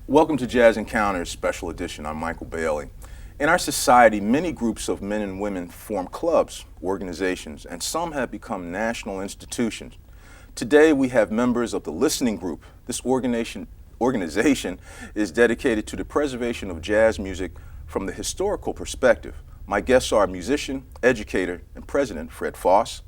Welcome to Jazz Encounters Special Edition. I'm Michael Bailey. In our society, many groups of men and women form clubs, organizations, and some have become national institutions. Today, we have members of the Listening Group. This organization is dedicated to the preservation of jazz music from the historical perspective. My guests are musician, educator, and president Fred Foss,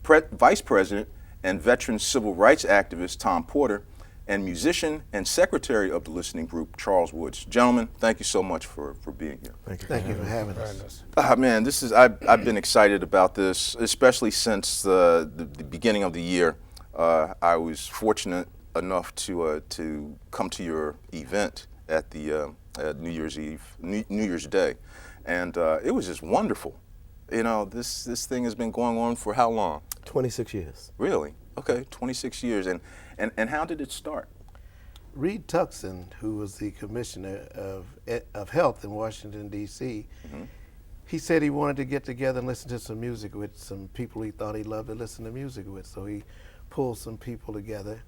vice president and veteran civil rights activist Tom Porter, and musician and secretary of the Listening Group, Charles Woods. Gentlemen, thank you so much for being here. Thank you for having us. Man, I've been excited about this, especially since the beginning of the year. I was fortunate enough to come to your event at the New Year's Day, and it was just wonderful. You know, this thing has been going on for how long? 26 years. Really? Okay, 26 years. And how did it start? Reed Tuckson, who was the commissioner of health in Washington, D.C., he said he wanted to get together and listen to some music with some people he thought he loved to listen to music with. So he pulled some people together,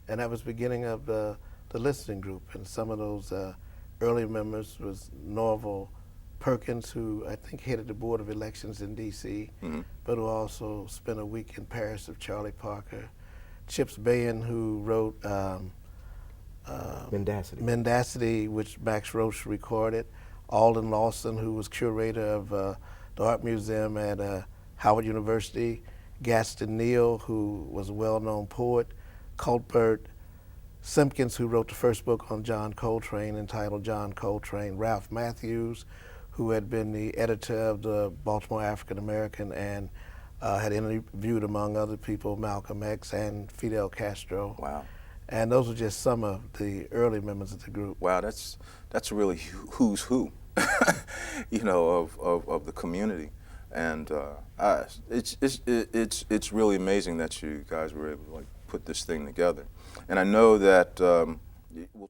and that was the beginning of the Listening Group. And some of those early members was Norval Perkins, who I think headed the Board of Elections in D.C., but who also spent a week in Paris with Charlie Parker. Chips Bayan, who wrote Mendacity, which Max Roach recorded. Alden Lawson, who was curator of the Art Museum at Howard University. Gaston Neal, who was a well-known poet. Cuthbert Simpkins, who wrote the first book on John Coltrane entitled John Coltrane. Ralph Matthews, who had been the editor of the Baltimore African American and had interviewed, among other people, Malcolm X and Fidel Castro. Wow. And those were just some of the early members of the group. Wow, that's really who's who, you know, of the community, and it's really amazing that you guys were able to put this thing together. And I know that